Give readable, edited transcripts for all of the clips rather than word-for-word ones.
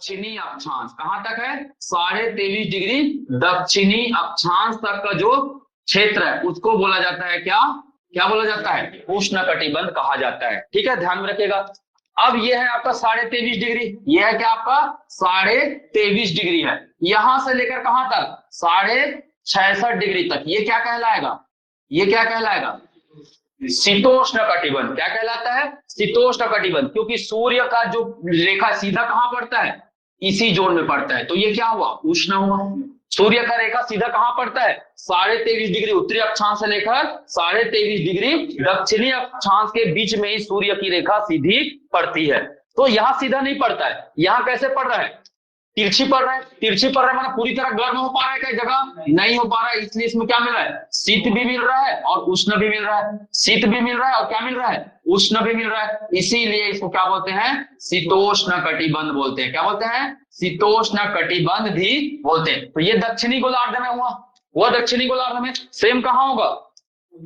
दक्षिणी अक्षांश कहां तक है? 23.5 डिग्री दक्षिणी अक्षांश तक का जो क्षेत्र है उसको बोला जाता है क्या? क्या बोला जाता है? उष्णकटिबंध कहा जाता है। ठीक है, ध्यान में रखिएगा। अब ये है आपका 23.5 डिग्री, ये है क्या आपका 23.5 डिग्री है। यहां से लेकर कहां तक? 66.5 डिग्री तक। ये क्या कहलाएगा? ये क्या कहलाएगा? शीतोष्ण कटिबंध। क्या कहलाता है? शीतोष्ण कटिबंध, क्योंकि सूर्य का जो रेखा सीधा कहां पड़ता है? इसी जोन में पड़ता है, तो ये क्या हुआ? उष्ण हुआ। सूर्य का रेखा सीधा कहां पड़ता है? 23.5 डिग्री उत्तरी अक्षांश से लेकर 23.5 डिग्री दक्षिणी अक्षांश के बीच में ही सूर्य की रेखा सीधी पड़ती है। तो यहां सीधा नहीं पड़ता है, यहां कैसे पड़ रहा है? तिरछी पड़ रहा है। तिरछी पड़ रहा है मतलब पूरी तरह गर्म हो पा रहा है कई जगह? नहीं हो पा रहा है, इसलिए इसमें क्या मिल रहा है? शीत भी मिल रहा है और उष्ण भी मिल रहा है। शीत भी मिल रहा है और क्या मिल रहा है? उष्ण भी मिल रहा है। इसीलिए इसको क्या बोलते हैं? शीतोष्ण कटिबंध बोलते हैं। क्या बोलते हैं? शीतोष्ण कटिबंध भी बोलते हैं। तो ये दक्षिणी गोलार्ध में हुआ दक्षिणी गोलार्ध में। सेम कहां होगा?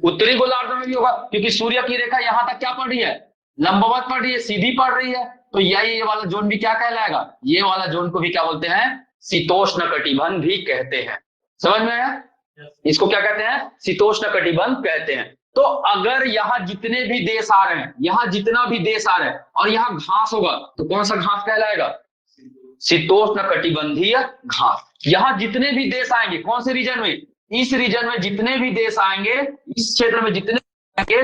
उत्तरी गोलार्ध में भी होगा, क्योंकि सूर्य की रेखा यहां तक क्या पड़ रही है? लंबवत पड़ रही है, सीधी पड़ रही है। तो ये वाला जोन भी क्या कहलाएगा? ये वाला जोन को भी क्या बोलते हैं? शीतोष्ण कटिबंध भी कहते हैं। समझ में आया? इसको क्या कहते हैं? शीतोष्ण कटिबंध कहते हैं। तो अगर यहाँ जितने भी देश आ रहे हैं, यहाँ जितना भी देश आ रहे हैं और यहाँ घास होगा, तो कौन सा घास कहलाएगा? शीतोष्ण कटिबंधीय घास। यहाँ जितने भी देश आएंगे, कौन से रीजन में? इस रीजन में जितने भी देश आएंगे, इस क्षेत्र में जितने आएंगे,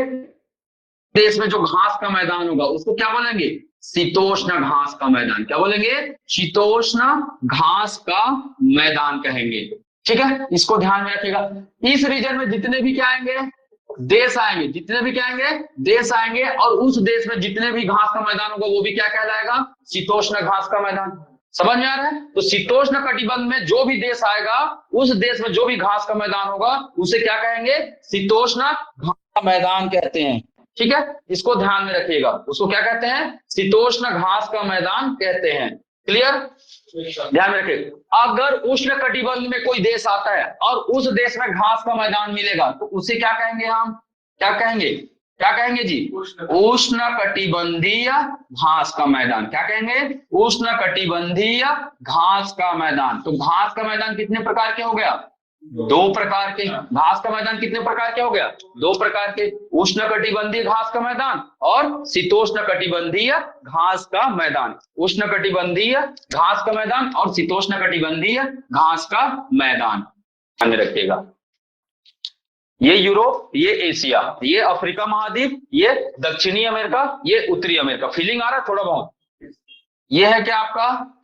देश में जो घास का मैदान होगा उसको क्या बोलेंगे? शीतोष्ण घास का मैदान। क्या बोलेंगे? शीतोष्ण घास का मैदान कहेंगे। ठीक है, इसको ध्यान में रखिएगा। इस रीजन में जितने भी क्या आएंगे? देश आएंगे। जितने भी क्या आएंगे? देश आएंगे, और उस देश में जितने भी घास का मैदान होगा वो भी क्या कहलाएगा? शीतोष्ण घास का मैदान। समझ में आ रहा है? तो शीतोष्ण कटिबंध में जो भी देश आएगा, उस देश में जो भी घास का मैदान होगा उसे क्या कहेंगे? शीतोष्ण घास का मैदान कहते हैं। ठीक है, इसको ध्यान में रखिएगा। उसको क्या कहते हैं? शीतोष्ण घास का मैदान कहते हैं। क्लियर? ध्यान में रखिए। अगर उष्ण कटिबंध में कोई देश आता है और उस देश में घास का मैदान मिलेगा, तो उसे क्या कहेंगे हम? क्या कहेंगे? क्या कहेंगे जी? उष्ण कटिबंधीय घास का मैदान। क्या कहेंगे? उष्ण कटिबंधीय घास का मैदान। तो घास का मैदान कितने प्रकार के हो गया? 2 प्रकार के। घास का मैदान कितने प्रकार के हो गया? 2 प्रकार के। उष्ण कटिबंधीय घास का मैदान और शीतोष्ण कटिबंधीय घास का मैदान। उष्ण कटिबंधीय घास का मैदान और शीतोष्ण कटिबंधीय घास का मैदान ध्यान में रखिएगा। ये यूरोप, ये एशिया, ये अफ्रीका महाद्वीप, ये दक्षिणी अमेरिका, ये उत्तरी अमेरिका। फीलिंग आ रहा है थोड़ा बहुत? ये है क्या आपका?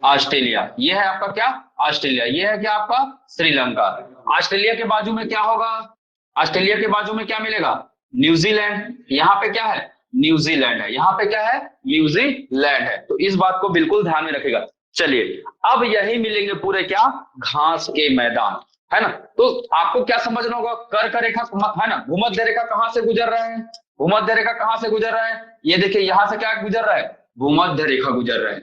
ऑस्ट्रेलिया। ये है आपका क्या? ऑस्ट्रेलिया। ये है क्या आपका? श्रीलंका। ऑस्ट्रेलिया के बाजू में क्या होगा? ऑस्ट्रेलिया के बाजू में क्या मिलेगा? न्यूजीलैंड। यहाँ पे क्या है? न्यूजीलैंड है। यहाँ पे क्या है? न्यूजीलैंड है। तो इस बात को बिल्कुल ध्यान में रखिएगा। चलिए, अब यही मिलेंगे पूरे क्या? घास के मैदान, है ना? तो आपको क्या समझना होगा? कर्क रेखा है ना, भूमध्य रेखा कहां से गुजर रहा है? भूमध्य रेखा कहां से गुजर रहा है? ये देखिए, यहां से क्या गुजर रहा है? भूमध्य रेखा गुजर रहा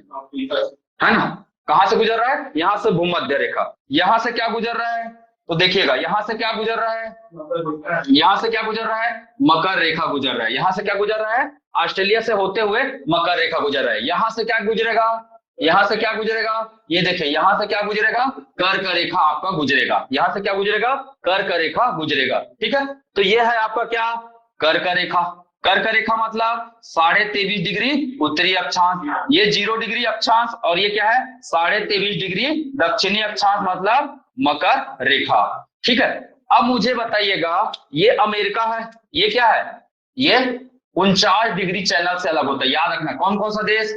है ना? कहां से गुजर रहा है? यहां से भूमध्य रेखा। यहां से क्या गुजर रहा है? तो देखिएगा, यहां से क्या गुजर रहा है? यहां से क्या गुजर रहा है? मकर रेखा गुजर रहा है। यहां से क्या गुजर रहा है? ऑस्ट्रेलिया से होते हुए मकर रेखा गुजर रहा है। यहां से क्या गुजरेगा? यहां से क्या गुजरेगा? ये देखिए, यहां से क्या गुजरेगा? कर्क रेखा आपका गुजरेगा। यहां से क्या गुजरेगा? कर्क रेखा गुजरेगा। ठीक है, तो ये है आपका क्या? कर्क रेखा। कर्क रेखा मतलब 23.5 डिग्री उत्तरी अक्षांश, ये 0 डिग्री अक्षांश, और ये क्या है? 23.5 डिग्री दक्षिणी अक्षांश मतलब मकर रेखा। ठीक है, अब मुझे बताइएगा, ये अमेरिका है, ये क्या है? ये 49 डिग्री चैनल से अलग होता है। याद रखना, कौन कौन सा देश?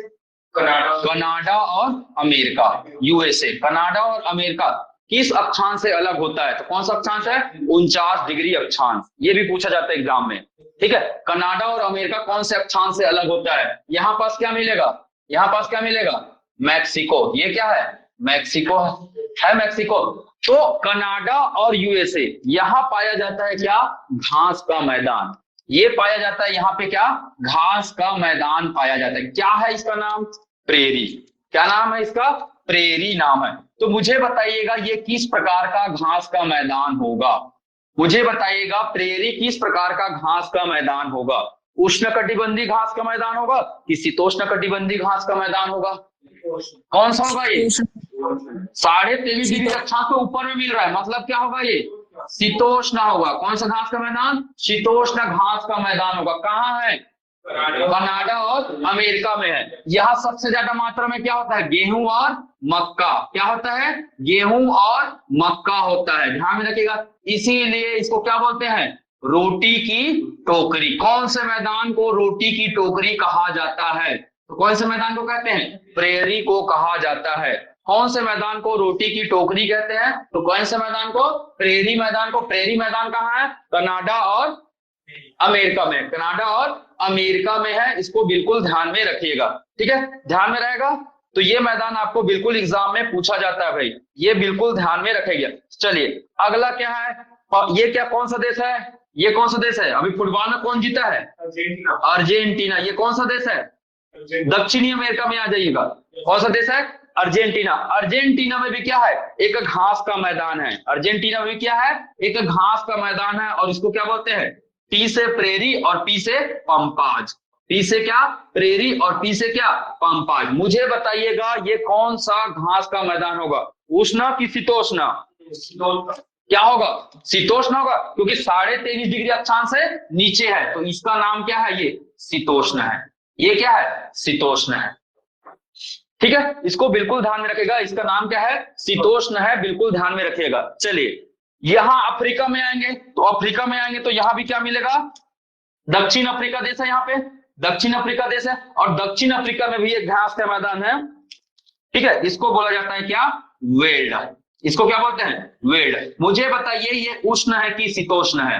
कनाडा और अमेरिका, यूएसए। कनाडा और अमेरिका किस अक्षांश से अलग होता है? तो कौन सा अक्षांश है? 49 डिग्री अक्षांश। ये भी पूछा जाता है एग्जाम में। ठीक है, कनाडा और अमेरिका कौन से अक्षांश से अलग होता है? यहां पास क्या मिलेगा? यहां पास क्या मिलेगा? मैक्सिको। ये क्या है? मैक्सिको है मैक्सिको। तो कनाडा और यूएसए, यहां पाया जाता है क्या? घास का मैदान। ये पाया जाता है यहाँ पे क्या? घास का मैदान पाया जाता है। क्या है इसका नाम? प्रेरी। क्या नाम है इसका? प्रेरी नाम है। तो मुझे बताइएगा, ये किस प्रकार का घास का मैदान होगा? मुझे बताइएगा, प्रेरी किस प्रकार का घास का मैदान होगा? उष्णकटिबंधीय घास का मैदान होगा कि शीतोष्णकटिबंधीय घास का मैदान होगा? कौन सा होगा ये? 23.5 डिग्री अक्षांश पे ऊपर में मिल रहा है, मतलब क्या होगा ये? शीतोष्ण होगा। कौन सा घास का मैदान? शीतोष्ण घास का मैदान होगा। कहाँ है? कनाडा और अमेरिका में है। यहाँ सबसे ज्यादा मात्रा में क्या होता है? गेहूं और मक्का। क्या होता है? गेहूं और मक्का होता है, ध्यान में रखिएगा। इसीलिए इसको क्या बोलते हैं? रोटी की टोकरी। कौन से मैदान को रोटी की टोकरी कहा जाता है? तो कौन से मैदान को कहते हैं? प्रेरी को कहा जाता है। कौन से मैदान को रोटी की टोकरी कहते हैं? तो कौन से मैदान को? प्रेरी मैदान को। प्रेरी मैदान कहाँ है? कनाडा और अमेरिका में। कनाडा और अमेरिका में है, इसको बिल्कुल ध्यान में रखिएगा, ठीक है? ध्यान में रहेगा। तो ये मैदान आपको बिल्कुल एग्जाम में पूछा जाता है भाई, ये बिल्कुल ध्यान में रखेगा। चलिए अगला क्या है? ये क्या, कौन सा देश है? ये कौन सा देश है? अभी फुटबॉल में कौन जीता है? अर्जेंटीना। ये कौन सा देश है? दक्षिणी अमेरिका में आ जाइएगा। कौन सा देश है? अर्जेंटीना। अर्जेंटीना में भी क्या है? एक घास का मैदान है। अर्जेंटीना में भी क्या है? एक घास का मैदान है, और इसको क्या बोलते हैं? पी से प्रेरी और पी से पंपाज। पी से क्या? प्रेरी और पी से क्या? पंपाज। मुझे बताइएगा ये कौन सा घास का मैदान होगा? उष्ण की शीतोष्ण? क्या होगा? शीतोष्ण होगा, क्योंकि 23.5 डिग्री अक्षांश से नीचे है, तो इसका नाम क्या है? ये शीतोष्ण है। ये क्या है? शीतोष्ण है, ठीक है? इसको बिल्कुल ध्यान में रखेगा, इसका नाम क्या है? शीतोष्ण है, बिल्कुल ध्यान में रखिएगा। चलिए यहां अफ्रीका में आएंगे, तो अफ्रीका में आएंगे तो यहां भी क्या मिलेगा? दक्षिण अफ्रीका देश है, यहाँ पे दक्षिण अफ्रीका देश है, और दक्षिण अफ्रीका में भी एक घास का मैदान है, ठीक है? इसको बोला जाता है क्या? वेल्ड। इसको क्या बोलते हैं? वेल्ड। मुझे बताइए ये उष्ण है कि शीतोष्ण है?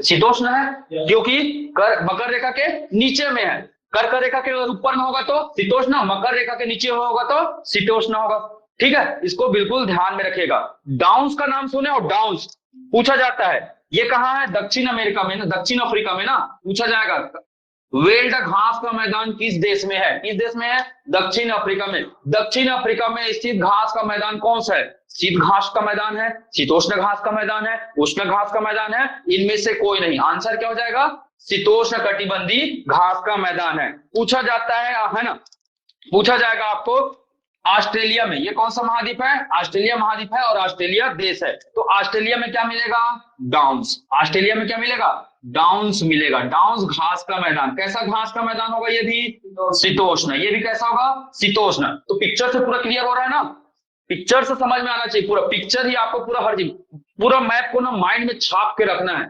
शीतोष्ण है, क्योंकि मकर रेखा के नीचे में है। कर्क रेखा के ऊपर में होगा तो शीतोष्ण, मकर रेखा के नीचे होगा तो शीतोष्ण होगा, ठीक है? इसको बिल्कुल ध्यान में रखिएगा। डाउन्स का नाम सुने हो? डाउन्स पूछा जाता है, ये कहाँ है? दक्षिण अमेरिका में ना, दक्षिण अफ्रीका में ना, पूछा जाएगा। वेल्ड घास का मैदान किस देश में है? किस देश में है? दक्षिण अफ्रीका में। दक्षिण अफ्रीका में स्थित घास का मैदान कौन सा है? शीत घास का मैदान है, शीतोष्ण घास का मैदान है, उष्ण घास का मैदान है? इनमें से कोई नहीं। आंसर क्या हो जाएगा? शीतोष्ण कटिबंधीय घास का मैदान है। पूछा जाता है ना, पूछा जाएगा आपको ऑस्ट्रेलिया में, ये कौन सा महाद्वीप है? ऑस्ट्रेलिया महाद्वीप है, और ऑस्ट्रेलिया देश है। तो ऑस्ट्रेलिया में क्या मिलेगा? डाउन्स। ऑस्ट्रेलिया में क्या मिलेगा? डाउन्स मिलेगा। डाउन्स घास का मैदान। कैसा घास का मैदान होगा? ये भी शीतोष्ण। ये भी कैसा होगा? शीतोष्ण। तो पिक्चर से पूरा क्लियर हो रहा है ना? पिक्चर से समझ में आना चाहिए, पूरा पिक्चर ही आपको पूरा हर चीज, पूरा मैप को ना माइंड में छाप के रखना है।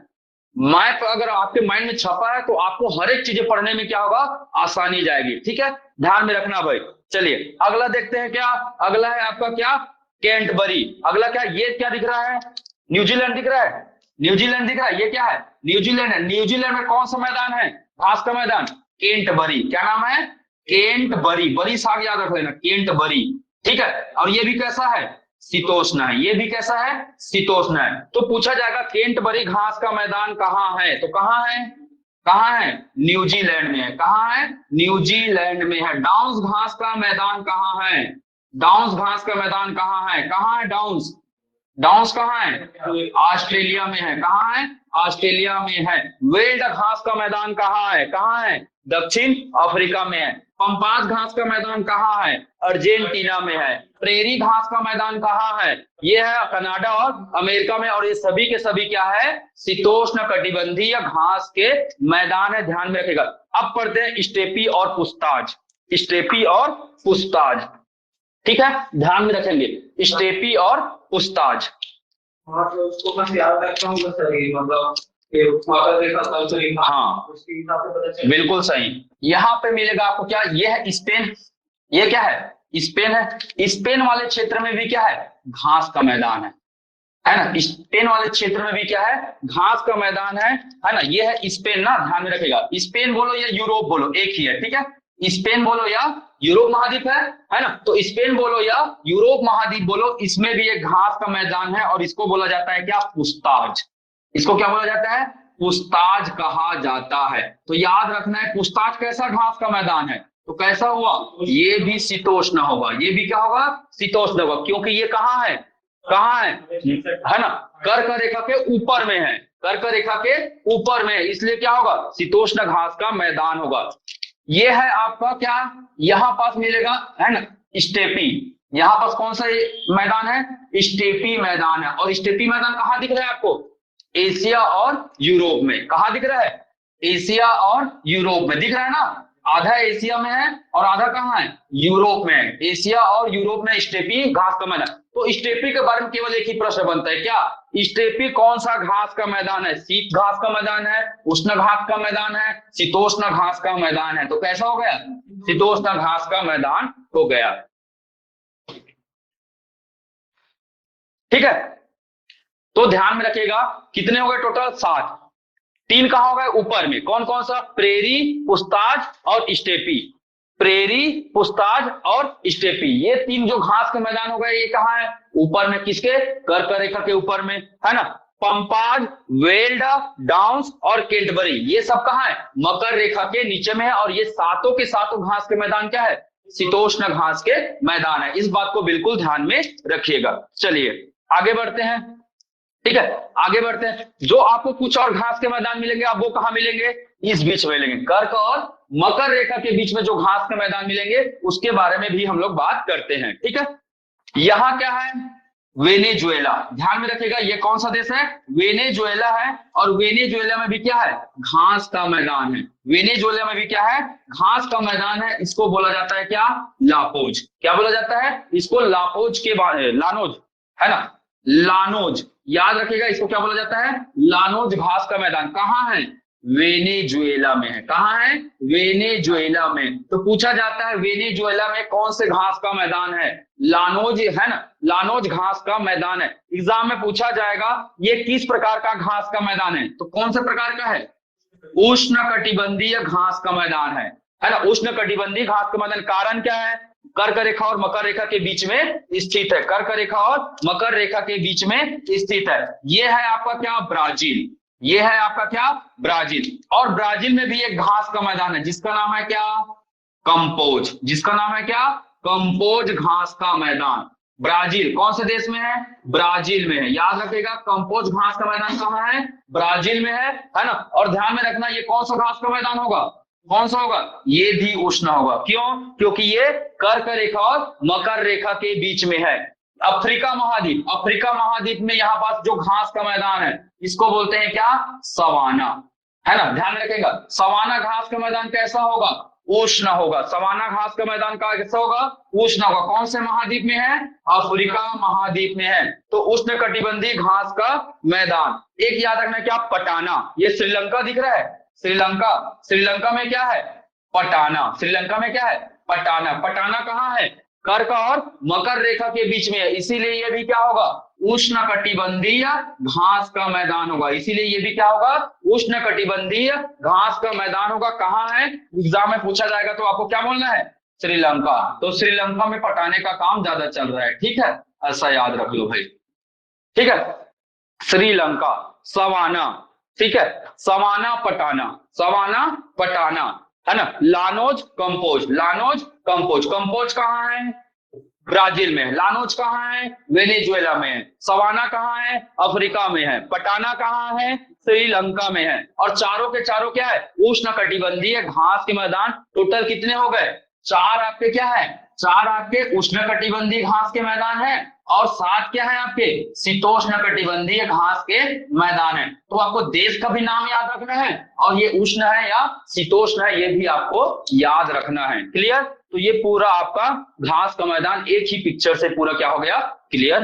मैप अगर आपके माइंड में छपा है तो आपको हर एक चीजें पढ़ने में क्या होगा? आसानी जाएगी, ठीक है? ध्यान में रखना भाई। चलिए अगला देखते हैं। क्या अगला है आपका? क्या? कैंटबरी। अगला क्या? ये क्या दिख रहा है? न्यूजीलैंड दिख रहा है। न्यूजीलैंड दिख रहा है, ये क्या है? न्यूजीलैंड है। न्यूजीलैंड में कौन सा मैदान है? घास का मैदान। कैंटबरी। क्या नाम है? कैंटबरी। बड़ी साग याद रख लेना, कैंटबरी, ठीक है? और ये भी कैसा है? शीतोष्ण है। ये भी कैसा है? शीतोष्ण है। तो पूछा जाएगा कैंटबरी घास का मैदान कहाँ है? तो कहाँ है? कहाँ है? न्यूजीलैंड में है। कहाँ है? न्यूजीलैंड में है। डाउन्स घास का मैदान कहाँ है? डाउन्स घास का मैदान कहाँ है? कहाँ है डाउन्स? डाउन्स कहाँ है? ऑस्ट्रेलिया में है। कहाँ है? ऑस्ट्रेलिया में है। वेल्ड घास का मैदान कहाँ है? कहाँ है? दक्षिण अफ्रीका में है। पंपास घास का मैदान कहाँ है? अर्जेंटीना में है। प्रेरी घास का मैदान कहाँ है? ये है कनाडा और अमेरिका में, और ये सभी के सभी क्या है? शीतोष्ण कटिबंधीय घास के मैदान है, ध्यान में रखेगा। अब पढ़ते हैं स्टेपी और पुस्ताज। स्टेपी और पुस्ताज, ठीक है? ध्यान में रखेंगे स्टेपी और पुस्ताज। उसको बस याद रखता हूँ, मतलब हाँ बिल्कुल सही। यहाँ पे मिलेगा आपको क्या? ये है स्पेन। ये क्या है? स्पेन है। स्पेन वाले क्षेत्र में भी क्या है? घास का मैदान है ना? स्पेन वाले क्षेत्र में भी क्या है? घास का मैदान है ना? ये है स्पेन ना, ध्यान में रखेगा। स्पेन बोलो या यूरोप बोलो, एक ही है, ठीक है? स्पेन बोलो या यूरोप महाद्वीप है ना? तो स्पेन बोलो या यूरोप महाद्वीप बोलो, इसमें भी एक घास का मैदान है, और इसको बोला जाता है क्या? पुस्ताज। इसको क्या बोला जाता है? पुस्ताज कहा जाता है। तो याद रखना है पुस्ताज कैसा घास का मैदान है। तो कैसा हुआ? ये भी शीतोष्ण होगा। ये भी क्या होगा? शीतोष्ण होगा, क्योंकि ये कहाँ है? कहाँ है ना? कर्क रेखा के ऊपर में है। कर्क रेखा के ऊपर में है, इसलिए क्या होगा? शीतोष्ण घास का मैदान होगा। ये है आपका क्या, यहां पास मिलेगा है ना स्टेपी। यहां पास कौन सा मैदान है, स्टेपी मैदान है। और स्टेपी मैदान कहां दिख रहा है आपको, एशिया और यूरोप में। कहां दिख रहा है, एशिया और यूरोप में दिख रहा है ना। आधा एशिया में है और आधा कहां है, यूरोप में है। एशिया और यूरोप में स्टेपी घास का मैदान। तो स्टेपी के बारे में केवल एक ही प्रश्न बनता है, क्या स्टेपी कौन सा घास का मैदान है, शीत घास का मैदान है, उष्ण घास का मैदान है, शीतोष्ण घास का मैदान है। तो कैसा हो गया, शीतोष्ण घास का मैदान हो गया। ठीक है, तो ध्यान में रखिएगा कितने हो गए टोटल, 7। 3 कहां हो गए ऊपर में, कौन कौन सा, प्रेरी, पुस्ताज और स्टेपी। प्रेरी, पुस्ताज और स्टेपी, ये 3 जो घास के मैदान हो गए, ये कहां है, ऊपर में, किसके, कर्क रेखा के ऊपर में, है ना। पंपाज, वेल्ड, डाउन्स और केल्टबरी, ये सब कहां है, मकर रेखा के नीचे में है। और ये सातों के सातों घास के मैदान क्या है, शीतोष्ण घास के मैदान है। इस बात को बिल्कुल ध्यान में रखिएगा। चलिए आगे बढ़ते हैं। ठीक है, आगे बढ़ते हैं। जो आपको कुछ और घास के मैदान मिलेंगे, आप वो कहां मिलेंगे, इस बीच में मिलेंगे। कर्क और मकर रेखा के बीच में जो घास के मैदान मिलेंगे, उसके बारे में भी हम लोग बात करते हैं। ठीक है, यहां क्या है, वेनेजुएला। ध्यान में रखिएगा, ये कौन सा देश है, वेनेजुएला है। और वेनेजुएला में भी क्या है, घास का मैदान है। वेनेजुएला में भी क्या है, घास का मैदान है। इसको बोला जाता है क्या, लापोज। क्या बोला जाता है, इसको लापोज के लानोज, है ना, लानोज। याद रखिएगा, इसको क्या बोला जाता है, लानोज घास का मैदान। कहां है, वेनेजुएला में है। कहां है, वेनेजुएला में। तो पूछा जाता है वेनेजुएला में कौन से घास का मैदान है, लानोज, है ना, लानोज घास का मैदान है। एग्जाम में पूछा जाएगा ये किस प्रकार का घास का मैदान है, तो कौन से प्रकार का है, उष्णकटिबंधीय घास का मैदान है ना, उष्णकटिबंधीय घास का मैदान। कारण क्या है, कर्क रेखा और मकर रेखा के बीच में स्थित है। कर्क रेखा और मकर रेखा के बीच में स्थित है। ये है आपका क्या, ब्राजील। ये है आपका क्या, ब्राजील। और ब्राजील में भी एक घास का मैदान है जिसका नाम है क्या, कंपोज। जिसका नाम है क्या, कंपोज घास का मैदान। ब्राजील कौन से देश में है, ब्राजील में है। याद रखिएगा, कंपोज घास का मैदान कहां है, ब्राजील में है ना। और ध्यान में रखना, ये कौन सा घास का मैदान होगा, कौन सा होगा, ये भी उष्ण होगा। क्यों, क्योंकि ये कर्क रेखा और मकर रेखा के बीच में है। अफ्रीका महाद्वीप, अफ्रीका महाद्वीप में यहाँ पास जो घास का मैदान है, इसको बोलते हैं क्या, सवाना, है ना। ध्यान में रखेगा, सवाना घास का मैदान कैसा होगा, उष्ण होगा। सवाना घास का मैदान का कैसा होगा, उष्ण होगा। कौन से महाद्वीप में है, अफ्रीका महाद्वीप में है। तो उष्ण कटिबंधीय घास का मैदान। एक याद रखना क्या, पटाना। ये श्रीलंका दिख रहा है, श्रीलंका। श्रीलंका में क्या है, पटाना। श्रीलंका में क्या है, पटाना। पटाना कहां है, कर्क और मकर रेखा के बीच में है। इसीलिए ये भी क्या होगा, उष्ण कटिबंधीय घास का मैदान होगा। इसीलिए ये भी क्या होगा, उष्ण कटिबंधीय घास का मैदान होगा। कहां है, एग्जाम में पूछा जाएगा तो आपको क्या बोलना है, श्रीलंका। तो श्रीलंका में पटाने का काम ज्यादा चल रहा है। ठीक है, ऐसा याद रख लो भाई। ठीक है, श्रीलंका, सवाना। ठीक है, सवाना पटाना, सवाना पटाना, है ना। Llanos compose, llanos compose. Compose कहां है, ब्राजील में। लानोज कहां है, वेनेजुएला में है। सवाना कहां है, अफ्रीका में है। पटाना कहां है, श्रीलंका में है। और चारों के चारों क्या है, उष्ण कटिबंधीय घास के मैदान। टोटल कितने हो गए, 4 आपके क्या है, 4 आपके उष्ण कटिबंधीय घास के मैदान है। और 7 क्या है आपके, शीतोष्ण कटिबंधीय घास के मैदान है। तो आपको देश का भी नाम याद रखना है, और ये उष्ण है या शीतोष्ण है ये भी आपको याद रखना है। क्लियर। तो ये पूरा आपका घास का मैदान एक ही पिक्चर से पूरा क्या हो गया, क्लियर।